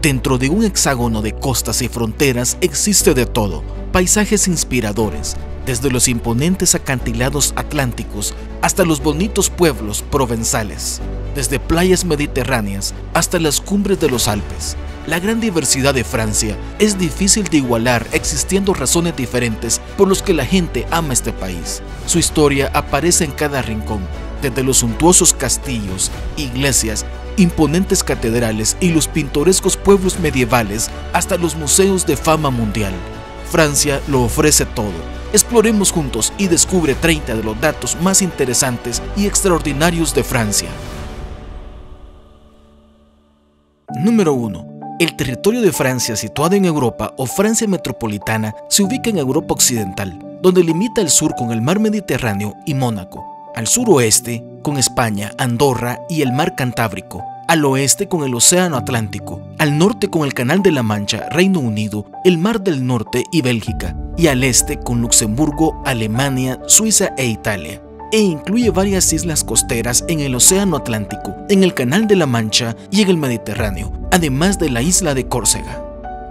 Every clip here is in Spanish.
Dentro de un hexágono de costas y fronteras existe de todo, paisajes inspiradores, desde los imponentes acantilados atlánticos hasta los bonitos pueblos provenzales, desde playas mediterráneas hasta las cumbres de los Alpes. La gran diversidad de Francia es difícil de igualar, existiendo razones diferentes por las que la gente ama este país. Su historia aparece en cada rincón, desde los suntuosos castillos, iglesias, imponentes catedrales y los pintorescos pueblos medievales hasta los museos de fama mundial. Francia lo ofrece todo. Exploremos juntos y descubre 30 de los datos más interesantes y extraordinarios de Francia. Número 1. El territorio de Francia, situado en Europa o Francia metropolitana, se ubica en Europa occidental, donde limita al sur con el mar Mediterráneo y Mónaco, al suroeste con España, Andorra y el mar Cantábrico, al oeste con el Océano Atlántico, al norte con el Canal de la Mancha, Reino Unido, el Mar del Norte y Bélgica, y al este con Luxemburgo, Alemania, Suiza e Italia. E incluye varias islas costeras en el Océano Atlántico, en el Canal de la Mancha y en el Mediterráneo, además de la isla de Córcega.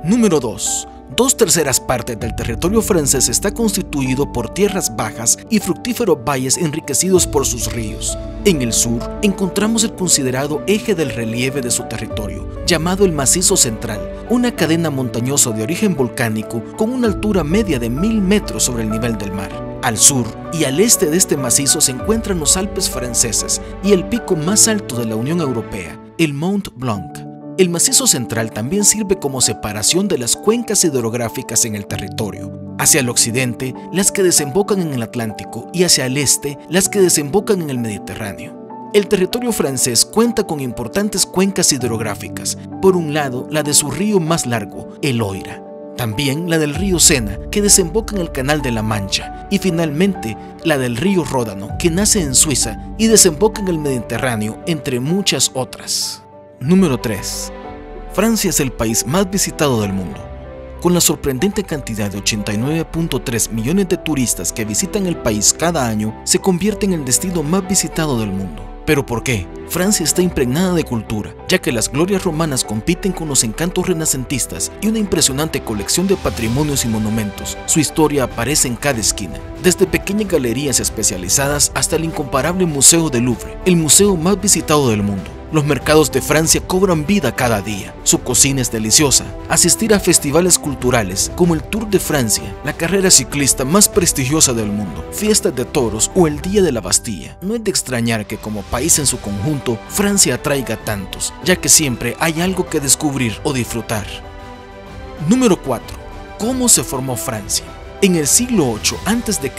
Número 2. 2/3 partes del territorio francés está constituido por tierras bajas y fructíferos valles enriquecidos por sus ríos. En el sur encontramos el considerado eje del relieve de su territorio, llamado el Macizo Central, una cadena montañosa de origen volcánico con una altura media de 1000 metros sobre el nivel del mar. Al sur y al este de este macizo se encuentran los Alpes franceses y el pico más alto de la Unión Europea, el Mont Blanc. El macizo central también sirve como separación de las cuencas hidrográficas en el territorio. Hacia el occidente, las que desembocan en el Atlántico, y hacia el este, las que desembocan en el Mediterráneo. El territorio francés cuenta con importantes cuencas hidrográficas. Por un lado, la de su río más largo, el Loira. También la del río Sena, que desemboca en el Canal de la Mancha. Y finalmente, la del río Ródano, que nace en Suiza y desemboca en el Mediterráneo, entre muchas otras. Número 3. Francia es el país más visitado del mundo. Con la sorprendente cantidad de 89.3 millones de turistas que visitan el país cada año, se convierte en el destino más visitado del mundo. ¿Pero por qué? Francia está impregnada de cultura, ya que las glorias romanas compiten con los encantos renacentistas y una impresionante colección de patrimonios y monumentos. Su historia aparece en cada esquina, desde pequeñas galerías especializadas hasta el incomparable Museo del Louvre, el museo más visitado del mundo. Los mercados de Francia cobran vida cada día. Su cocina es deliciosa. Asistir a festivales culturales como el Tour de Francia, la carrera ciclista más prestigiosa del mundo, fiestas de toros o el Día de la Bastilla. No es de extrañar que como país en su conjunto, Francia atraiga tantos, ya que siempre hay algo que descubrir o disfrutar. Número 4. ¿Cómo se formó Francia? En el siglo VIII a.C.,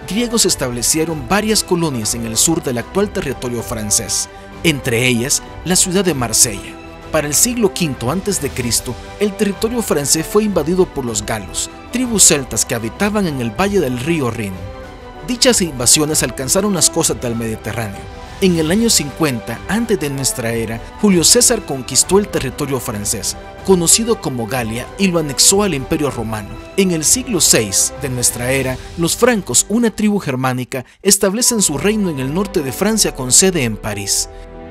griegos establecieron varias colonias en el sur del actual territorio francés, entre ellas la ciudad de Marsella. Para el siglo V a.C., el territorio francés fue invadido por los galos, tribus celtas que habitaban en el valle del río Rin. Dichas invasiones alcanzaron las costas del Mediterráneo. En el año 50 antes de nuestra era, Julio César conquistó el territorio francés, conocido como Galia, y lo anexó al Imperio Romano. En el siglo VI de nuestra era, los francos, una tribu germánica, establecen su reino en el norte de Francia con sede en París.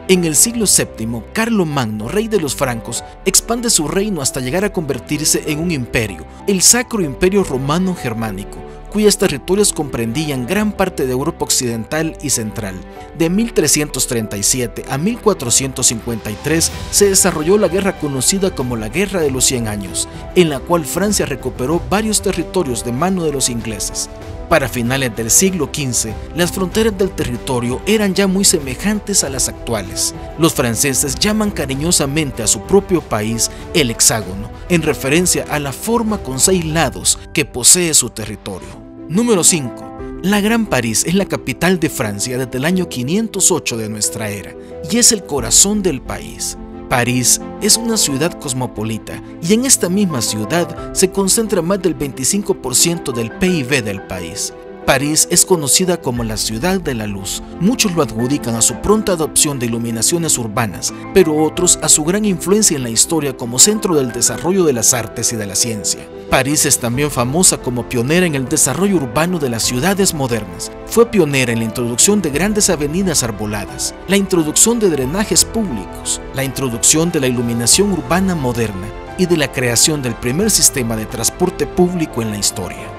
En el siglo VII, Carlomagno, rey de los francos, expande su reino hasta llegar a convertirse en un imperio, el Sacro Imperio Romano Germánico, cuyos territorios comprendían gran parte de Europa occidental y central. De 1337 a 1453 se desarrolló la guerra conocida como la Guerra de los 100 Años, en la cual Francia recuperó varios territorios de mano de los ingleses. Para finales del siglo XV, las fronteras del territorio eran ya muy semejantes a las actuales. Los franceses llaman cariñosamente a su propio país el hexágono, en referencia a la forma con 6 lados que posee su territorio. Número 5. La Gran París es la capital de Francia desde el año 508 de nuestra era y es el corazón del país. París es una ciudad cosmopolita y en esta misma ciudad se concentra más del 25% del PIB del país. París es conocida como la ciudad de la luz. Muchos lo adjudican a su pronta adopción de iluminaciones urbanas, pero otros a su gran influencia en la historia como centro del desarrollo de las artes y de la ciencia. París es también famosa como pionera en el desarrollo urbano de las ciudades modernas. Fue pionera en la introducción de grandes avenidas arboladas, la introducción de drenajes públicos, la introducción de la iluminación urbana moderna y de la creación del primer sistema de transporte público en la historia.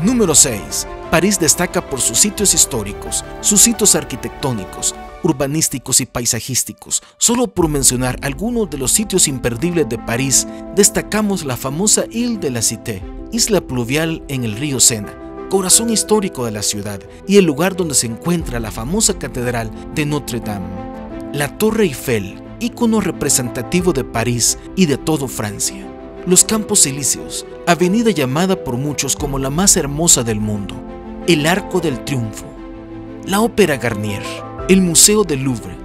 Número 6. París destaca por sus sitios históricos, sus sitios arquitectónicos, urbanísticos y paisajísticos. Solo por mencionar algunos de los sitios imperdibles de París, destacamos la famosa Île de la Cité, isla pluvial en el río Sena, corazón histórico de la ciudad y el lugar donde se encuentra la famosa catedral de Notre Dame. La Torre Eiffel, ícono representativo de París y de todo Francia. Los Campos Elíseos, avenida llamada por muchos como la más hermosa del mundo. El Arco del Triunfo. La Ópera Garnier. El Museo del Louvre,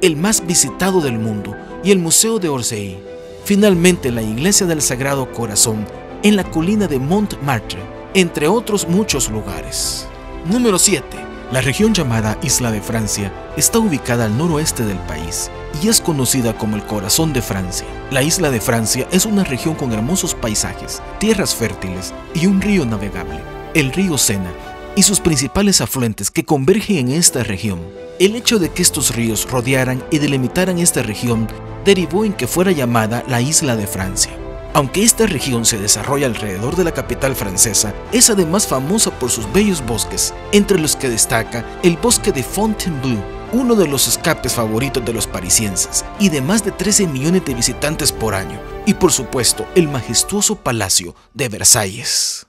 el más visitado del mundo, y el Museo de Orsay. Finalmente, la Iglesia del Sagrado Corazón en la colina de Montmartre, entre otros muchos lugares. Número 7. La región llamada Isla de Francia está ubicada al noroeste del país y es conocida como el corazón de Francia. La Isla de Francia es una región con hermosos paisajes, tierras fértiles y un río navegable, el río Sena, y sus principales afluentes que convergen en esta región. El hecho de que estos ríos rodearan y delimitaran esta región derivó en que fuera llamada la Isla de Francia. Aunque esta región se desarrolla alrededor de la capital francesa, es además famosa por sus bellos bosques, entre los que destaca el bosque de Fontainebleau, uno de los escapes favoritos de los parisienses, y de más de 13 millones de visitantes por año, y por supuesto el majestuoso Palacio de Versalles.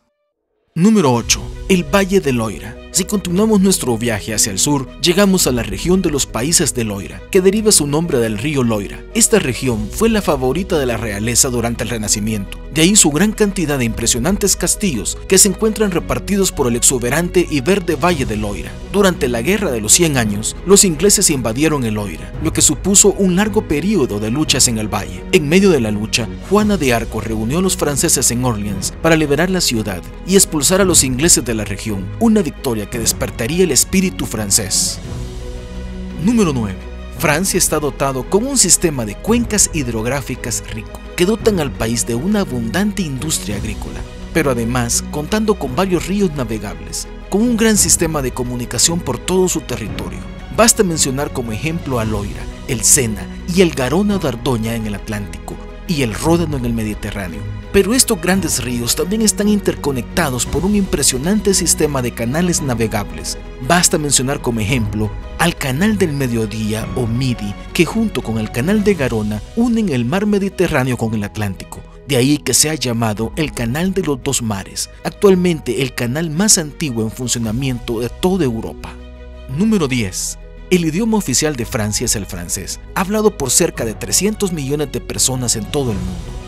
Número 8. El Valle del Loira. Si continuamos nuestro viaje hacia el sur, llegamos a la región de los Países del Loira, que deriva su nombre del río Loira. Esta región fue la favorita de la realeza durante el Renacimiento, de ahí su gran cantidad de impresionantes castillos que se encuentran repartidos por el exuberante y verde Valle del Loira. Durante la Guerra de los 100 años, los ingleses invadieron el Loira, lo que supuso un largo periodo de luchas en el valle. En medio de la lucha, Juana de Arco reunió a los franceses en Orleans para liberar la ciudad y expulsar a los ingleses de la región, una victoria que despertaría el espíritu francés. Número 9. Francia está dotado con un sistema de cuencas hidrográficas rico, que dotan al país de una abundante industria agrícola, pero además contando con varios ríos navegables, con un gran sistema de comunicación por todo su territorio. Basta mencionar como ejemplo al Loira, el Sena y el Garona de Ardoña en el Atlántico, y el Ródano en el Mediterráneo. Pero estos grandes ríos también están interconectados por un impresionante sistema de canales navegables. Basta mencionar como ejemplo al Canal del Mediodía o Midi, que junto con el Canal de Garona unen el mar Mediterráneo con el Atlántico. De ahí que se ha llamado el Canal de los Dos Mares, actualmente el canal más antiguo en funcionamiento de toda Europa. Número 10. El idioma oficial de Francia es el francés, hablado por cerca de 300 millones de personas en todo el mundo,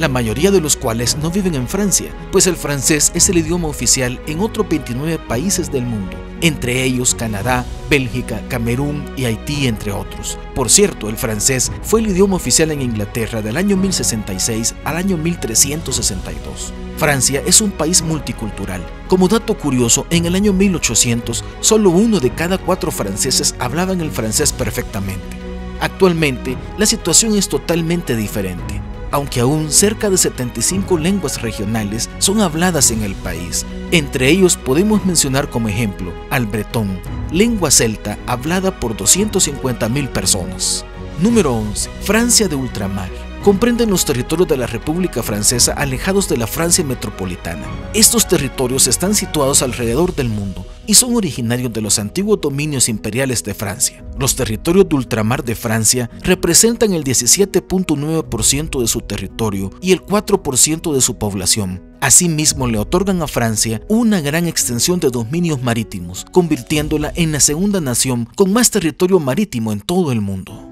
la mayoría de los cuales no viven en Francia, pues el francés es el idioma oficial en otros 29 países del mundo, entre ellos Canadá, Bélgica, Camerún y Haití, entre otros. Por cierto, el francés fue el idioma oficial en Inglaterra del año 1066 al año 1362. Francia es un país multicultural. Como dato curioso, en el año 1800, solo 1 de cada 4 franceses hablaban el francés perfectamente. Actualmente, la situación es totalmente diferente, aunque aún cerca de 75 lenguas regionales son habladas en el país. Entre ellos podemos mencionar como ejemplo al bretón, lengua celta hablada por 250.000 personas. Número 11. Francia de ultramar. Comprenden los territorios de la República Francesa alejados de la Francia metropolitana. Estos territorios están situados alrededor del mundo y son originarios de los antiguos dominios imperiales de Francia. Los territorios de ultramar de Francia representan el 17.9% de su territorio y el 4% de su población. Asimismo, le otorgan a Francia una gran extensión de dominios marítimos, convirtiéndola en la segunda nación con más territorio marítimo en todo el mundo.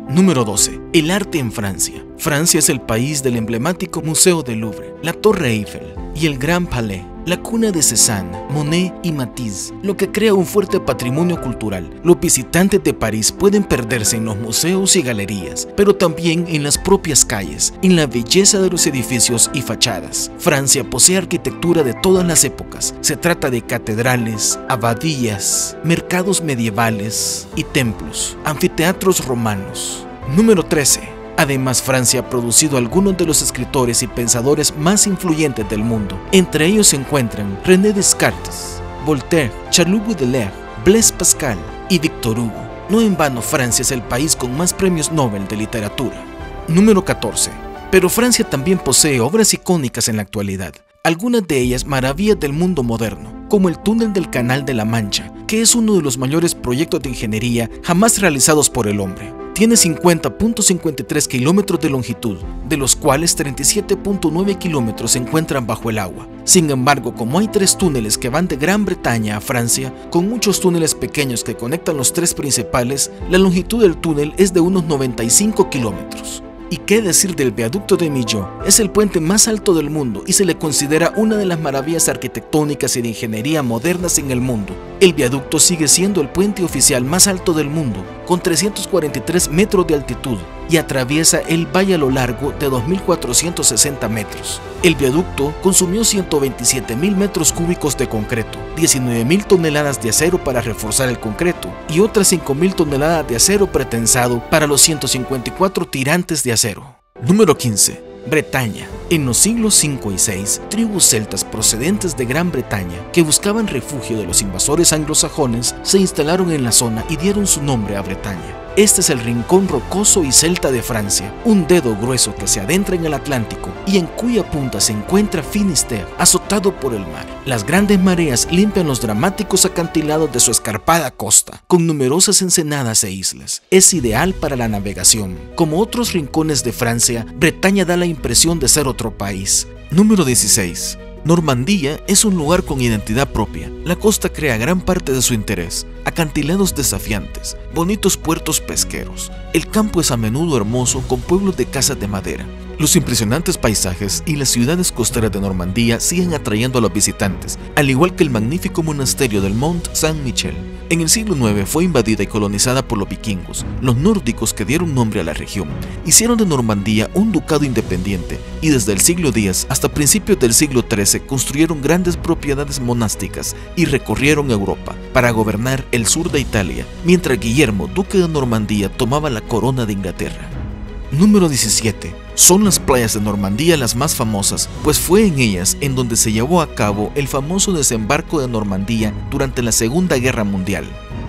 Número 12. El arte en Francia. Francia es el país del emblemático Museo del Louvre, la Torre Eiffel y el Grand Palais. la cuna de Cézanne, Monet y Matisse, lo que crea un fuerte patrimonio cultural. Los visitantes de París pueden perderse en los museos y galerías, pero también en las propias calles, en la belleza de los edificios y fachadas. Francia posee arquitectura de todas las épocas. Se trata de catedrales, abadías, mercados medievales y templos, anfiteatros romanos. Número 13. Además, Francia ha producido algunos de los escritores y pensadores más influyentes del mundo. Entre ellos se encuentran René Descartes, Voltaire, Charles Baudelaire, Blaise Pascal y Victor Hugo. No en vano, Francia es el país con más premios Nobel de literatura. Número 14. Pero Francia también posee obras icónicas en la actualidad. Algunas de ellas maravillas del mundo moderno, como el túnel del Canal de la Mancha, que es uno de los mayores proyectos de ingeniería jamás realizados por el hombre. Tiene 50.53 kilómetros de longitud, de los cuales 37.9 kilómetros se encuentran bajo el agua. Sin embargo, como hay 3 túneles que van de Gran Bretaña a Francia, con muchos túneles pequeños que conectan los 3 principales, la longitud del túnel es de unos 95 kilómetros. ¿Y qué decir del viaducto de Millau? Es el puente más alto del mundo y se le considera una de las maravillas arquitectónicas y de ingeniería modernas en el mundo. El viaducto sigue siendo el puente oficial más alto del mundo, con 343 metros de altitud, y atraviesa el valle a lo largo de 2.460 metros. El viaducto consumió 127.000 metros cúbicos de concreto, 19.000 toneladas de acero para reforzar el concreto y otras 5.000 toneladas de acero pretensado para los 154 tirantes de acero. Número 15. Bretaña. En los siglos V y VI, tribus celtas procedentes de Gran Bretaña, que buscaban refugio de los invasores anglosajones, se instalaron en la zona y dieron su nombre a Bretaña. Este es el rincón rocoso y celta de Francia, un dedo grueso que se adentra en el Atlántico y en cuya punta se encuentra Finisterre, azotado por el mar. Las grandes mareas limpian los dramáticos acantilados de su escarpada costa, con numerosas ensenadas e islas. Es ideal para la navegación. Como otros rincones de Francia, Bretaña da la impresión de ser otro país. Número 16. Normandía es un lugar con identidad propia. La costa crea gran parte de su interés. Acantilados desafiantes, bonitos puertos pesqueros. El campo es a menudo hermoso con pueblos de casas de madera. Los impresionantes paisajes y las ciudades costeras de Normandía siguen atrayendo a los visitantes, al igual que el magnífico monasterio del Mont Saint-Michel. En el siglo IX fue invadida y colonizada por los vikingos, los nórdicos que dieron nombre a la región. Hicieron de Normandía un ducado independiente y desde el siglo X hasta principios del siglo XIII construyeron grandes propiedades monásticas y recorrieron Europa para gobernar el sur de Italia, mientras Guillermo, duque de Normandía, tomaba la corona de Inglaterra. Número 17. Son las playas de Normandía las más famosas, pues fue en ellas en donde se llevó a cabo el famoso desembarco de Normandía durante la Segunda Guerra Mundial.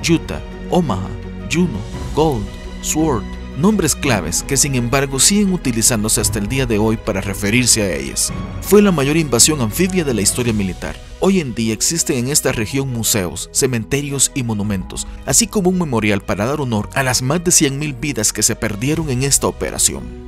Utah, Omaha, Juno, Gold, Sword, nombres claves que sin embargo siguen utilizándose hasta el día de hoy para referirse a ellas. Fue la mayor invasión anfibia de la historia militar. Hoy en día existen en esta región museos, cementerios y monumentos, así como un memorial para dar honor a las más de 100.000 vidas que se perdieron en esta operación.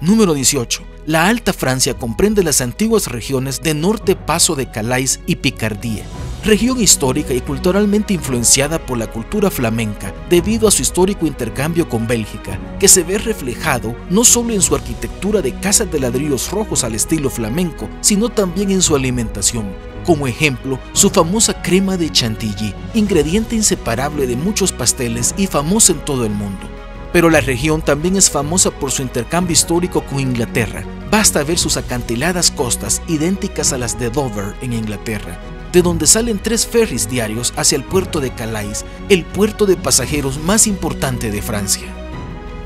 Número 18. La Alta Francia comprende las antiguas regiones de Norte Paso de Calais y Picardía, región histórica y culturalmente influenciada por la cultura flamenca debido a su histórico intercambio con Bélgica, que se ve reflejado no solo en su arquitectura de casas de ladrillos rojos al estilo flamenco, sino también en su alimentación. Como ejemplo, su famosa crema de chantilly, ingrediente inseparable de muchos pasteles y famosa en todo el mundo. Pero la región también es famosa por su intercambio histórico con Inglaterra. Basta ver sus acantiladas costas idénticas a las de Dover en Inglaterra, de donde salen 3 ferries diarios hacia el puerto de Calais, el puerto de pasajeros más importante de Francia.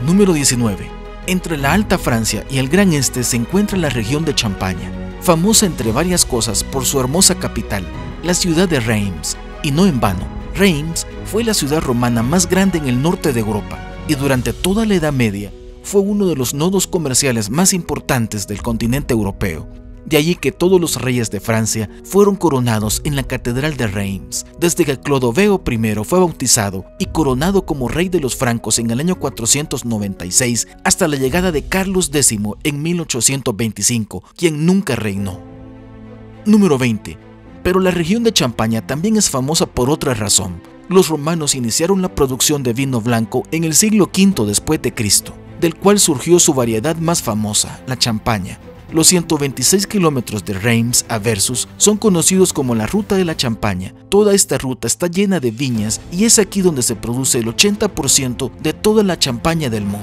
Número 19. Entre la Alta Francia y el Gran Este se encuentra la región de Champaña, famosa entre varias cosas por su hermosa capital, la ciudad de Reims, y no en vano. Reims fue la ciudad romana más grande en el norte de Europa, y durante toda la Edad Media fue uno de los nodos comerciales más importantes del continente europeo. De allí que todos los reyes de Francia fueron coronados en la Catedral de Reims, desde que Clodoveo I fue bautizado y coronado como rey de los francos en el año 496 hasta la llegada de Carlos X en 1825, quien nunca reinó. Número 20. Pero la región de Champaña también es famosa por otra razón. Los romanos iniciaron la producción de vino blanco en el siglo V después de Cristo, del cual surgió su variedad más famosa, la champaña. Los 126 kilómetros de Reims a Versus son conocidos como la Ruta de la Champaña. Toda esta ruta está llena de viñas y es aquí donde se produce el 80% de toda la champaña del mundo.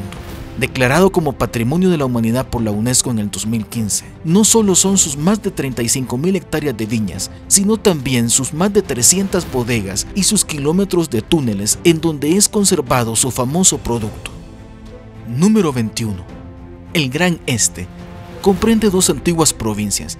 Declarado como Patrimonio de la Humanidad por la UNESCO en el 2015, no solo son sus más de 35.000 hectáreas de viñas, sino también sus más de 300 bodegas y sus kilómetros de túneles en donde es conservado su famoso producto. Número 21. El Gran Este. Comprende dos antiguas provincias,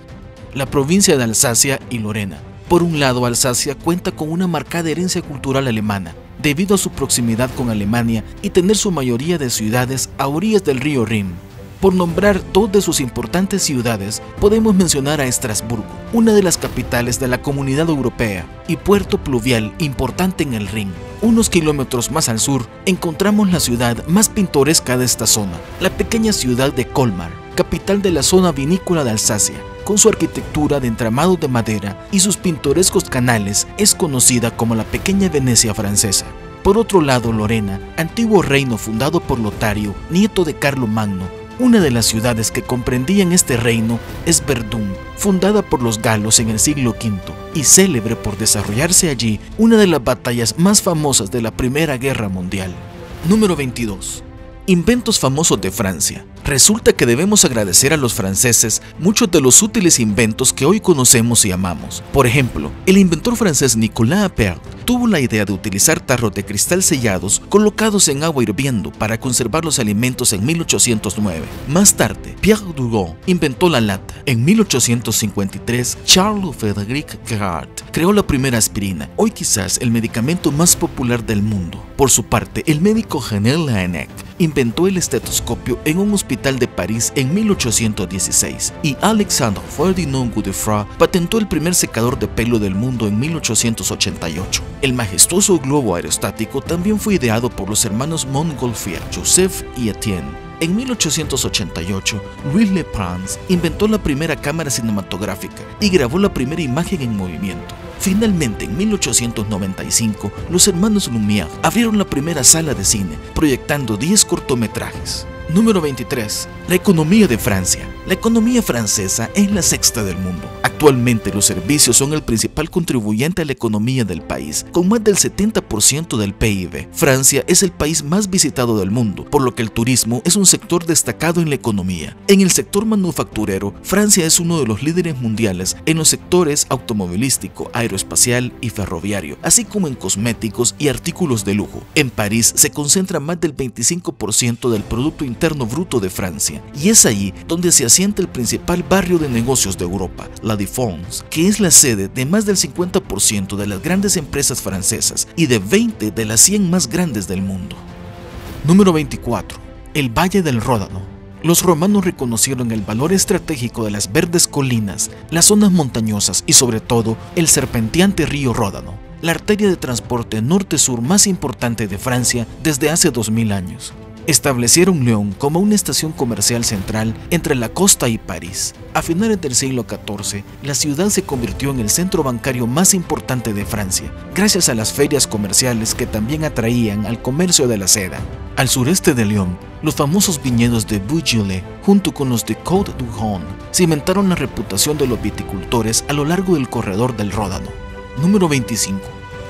la provincia de Alsacia y Lorena. Por un lado, Alsacia cuenta con una marcada herencia cultural alemana, debido a su proximidad con Alemania y tener su mayoría de ciudades a orillas del río Rin. Por nombrar dos de sus importantes ciudades, podemos mencionar a Estrasburgo, una de las capitales de la Comunidad Europea y puerto pluvial importante en el Rin. Unos kilómetros más al sur, encontramos la ciudad más pintoresca de esta zona, la pequeña ciudad de Colmar, capital de la zona vinícola de Alsacia. Con su arquitectura de entramados de madera y sus pintorescos canales, es conocida como la pequeña Venecia francesa. Por otro lado, Lorena, antiguo reino fundado por Lotario, nieto de Carlomagno. Una de las ciudades que comprendían este reino es Verdún, fundada por los galos en el siglo V y célebre por desarrollarse allí una de las batallas más famosas de la Primera Guerra Mundial. Número 22. Inventos famosos de Francia. Resulta que debemos agradecer a los franceses muchos de los útiles inventos que hoy conocemos y amamos. Por ejemplo, el inventor francés Nicolas Appert tuvo la idea de utilizar tarros de cristal sellados colocados en agua hirviendo para conservar los alimentos en 1809. Más tarde, Pierre Dugon inventó la lata. En 1853, Charles-Frédéric Gerhardt creó la primera aspirina, hoy quizás el medicamento más popular del mundo. Por su parte, el médico René Laennec inventó el estetoscopio en un hospital de París en 1816 y Alexandre Ferdinand Godefroy patentó el primer secador de pelo del mundo en 1888. El majestuoso globo aerostático también fue ideado por los hermanos Montgolfier, Joseph y Etienne. En 1888, Louis Le Prince inventó la primera cámara cinematográfica y grabó la primera imagen en movimiento. Finalmente, en 1895, los hermanos Lumière abrieron la primera sala de cine, proyectando 10 cortometrajes. Número 23. La economía de Francia. La economía francesa es la sexta del mundo. Actualmente los servicios son el principal contribuyente a la economía del país, con más del 70% del PIB. Francia es el país más visitado del mundo, por lo que el turismo es un sector destacado en la economía. En el sector manufacturero, Francia es uno de los líderes mundiales en los sectores automovilístico, aeroespacial y ferroviario, así como en cosméticos y artículos de lujo. En París se concentra más del 25% del Producto Interno Bruto de Francia, y es allí donde se asienta el principal barrio de negocios de Europa, la Défense, que es la sede de más del 50% de las grandes empresas francesas y de 20 de las 100 más grandes del mundo. Número 24. El Valle del Ródano. Los romanos reconocieron el valor estratégico de las verdes colinas, las zonas montañosas y sobre todo el serpenteante río Ródano, la arteria de transporte norte-sur más importante de Francia desde hace 2000 años. Establecieron Lyon como una estación comercial central entre la costa y París. A finales del siglo XIV, la ciudad se convirtió en el centro bancario más importante de Francia, gracias a las ferias comerciales que también atraían al comercio de la seda. Al sureste de Lyon, los famosos viñedos de Beaujolais, junto con los de Côte du Rhône, cimentaron la reputación de los viticultores a lo largo del corredor del Ródano. Número 25.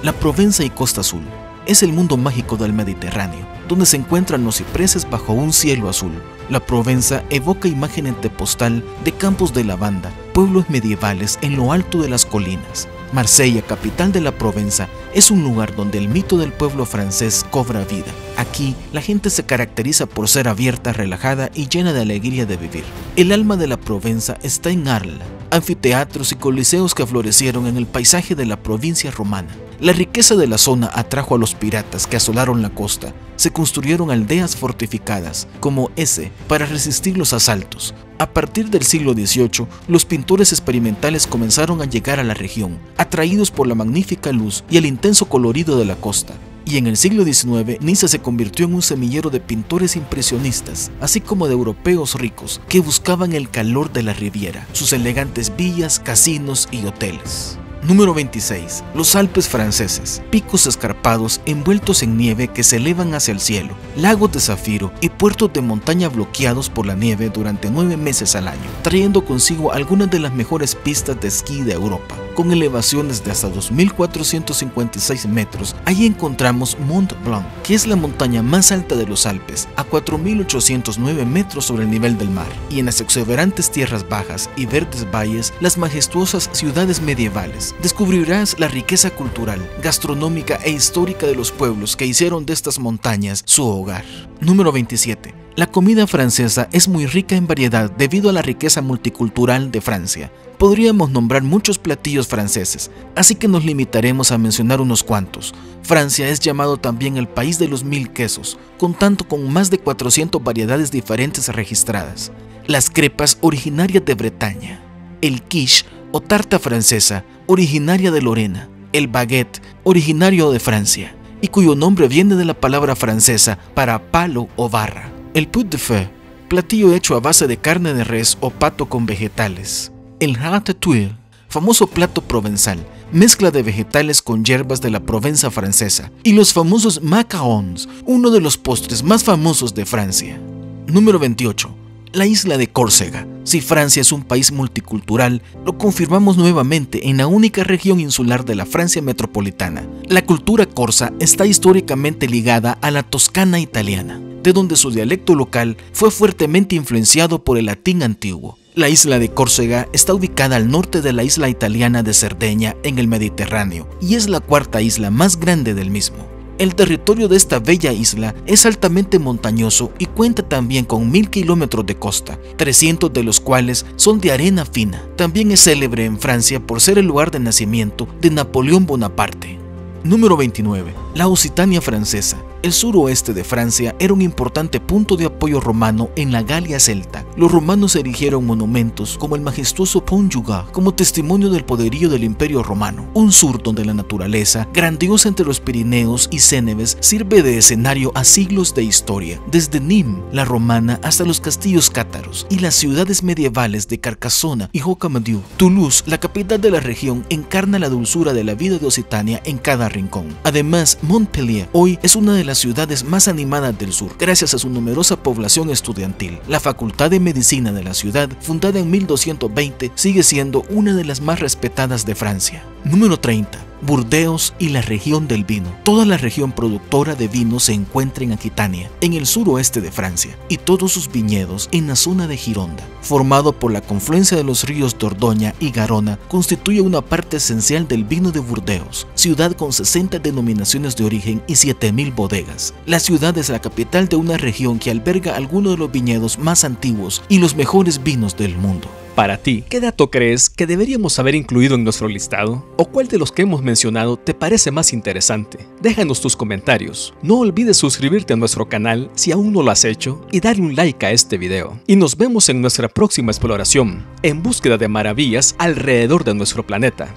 La Provenza y Costa Azul. Es el mundo mágico del Mediterráneo, donde se encuentran los cipreses bajo un cielo azul. La Provenza evoca imagen postal de campos de lavanda, pueblos medievales en lo alto de las colinas. Marsella, capital de la Provenza, es un lugar donde el mito del pueblo francés cobra vida. Aquí, la gente se caracteriza por ser abierta, relajada y llena de alegría de vivir. El alma de la Provenza está en Arles, anfiteatros y coliseos que florecieron en el paisaje de la provincia romana. La riqueza de la zona atrajo a los piratas que asolaron la costa. Se construyeron aldeas fortificadas, como ese, para resistir los asaltos. A partir del siglo XVIII, los pintores experimentales comenzaron a llegar a la región, atraídos por la magnífica luz y el intenso colorido de la costa. Y en el siglo XIX, Niza se convirtió en un semillero de pintores impresionistas, así como de europeos ricos que buscaban el calor de la Riviera, sus elegantes villas, casinos y hoteles. Número 26. Los Alpes franceses, picos escarpados envueltos en nieve que se elevan hacia el cielo, lagos de zafiro y puertos de montaña bloqueados por la nieve durante 9 meses al año, trayendo consigo algunas de las mejores pistas de esquí de Europa. Con elevaciones de hasta 2.456 metros, ahí encontramos Mont Blanc, que es la montaña más alta de los Alpes, a 4.809 metros sobre el nivel del mar, y en las exuberantes tierras bajas y verdes valles, las majestuosas ciudades medievales. Descubrirás la riqueza cultural, gastronómica e histórica de los pueblos que hicieron de estas montañas su hogar. Número 27. La comida francesa es muy rica en variedad debido a la riqueza multicultural de Francia. Podríamos nombrar muchos platillos franceses, así que nos limitaremos a mencionar unos cuantos. Francia es llamado también el país de los 1000 quesos, contando con más de 400 variedades diferentes registradas. Las crepas originarias de Bretaña, el quiche o tarta francesa, originaria de Lorena, el baguette, originario de Francia, y cuyo nombre viene de la palabra francesa para palo o barra. El pot de feu, platillo hecho a base de carne de res o pato con vegetales. El ratatouille, famoso plato provenzal, mezcla de vegetales con hierbas de la Provenza francesa. Y los famosos macarons, uno de los postres más famosos de Francia. Número 28. La isla de Córcega. Si Francia es un país multicultural, lo confirmamos nuevamente en la única región insular de la Francia metropolitana. La cultura corsa está históricamente ligada a la Toscana italiana, de donde su dialecto local fue fuertemente influenciado por el latín antiguo. La isla de Córcega está ubicada al norte de la isla italiana de Cerdeña en el Mediterráneo y es la cuarta isla más grande del mismo. El territorio de esta bella isla es altamente montañoso y cuenta también con 1000 kilómetros de costa, 300 de los cuales son de arena fina. También es célebre en Francia por ser el lugar de nacimiento de Napoleón Bonaparte. Número 29. La Occitania francesa. El suroeste de Francia era un importante punto de apoyo romano en la Galia celta. Los romanos erigieron monumentos como el majestuoso Pont du Gard como testimonio del poderío del Imperio Romano. Un sur donde la naturaleza, grandiosa entre los Pirineos y Cénebes, sirve de escenario a siglos de historia, desde Nîmes, la romana, hasta los castillos cátaros y las ciudades medievales de Carcassonne y Rocamadour. Toulouse, la capital de la región, encarna la dulzura de la vida de Occitania en cada rincón. Además, Montpellier hoy es una de las ciudades más animadas del sur, gracias a su numerosa población estudiantil. La Facultad de Medicina de la ciudad, fundada en 1220, sigue siendo una de las más respetadas de Francia. Número 30. Burdeos y la región del vino. Toda la región productora de vino se encuentra en Aquitania, en el suroeste de Francia, y todos sus viñedos en la zona de Gironda. Formado por la confluencia de los ríos Dordoña y Garona, constituye una parte esencial del vino de Burdeos, ciudad con 60 denominaciones de origen y 7000 bodegas. La ciudad es la capital de una región que alberga algunos de los viñedos más antiguos y los mejores vinos del mundo. Para ti, ¿qué dato crees que deberíamos haber incluido en nuestro listado? ¿O cuál de los que hemos mencionado te parece más interesante? Déjanos tus comentarios. No olvides suscribirte a nuestro canal si aún no lo has hecho y darle un like a este video. Y nos vemos en nuestra próxima exploración, en búsqueda de maravillas alrededor de nuestro planeta.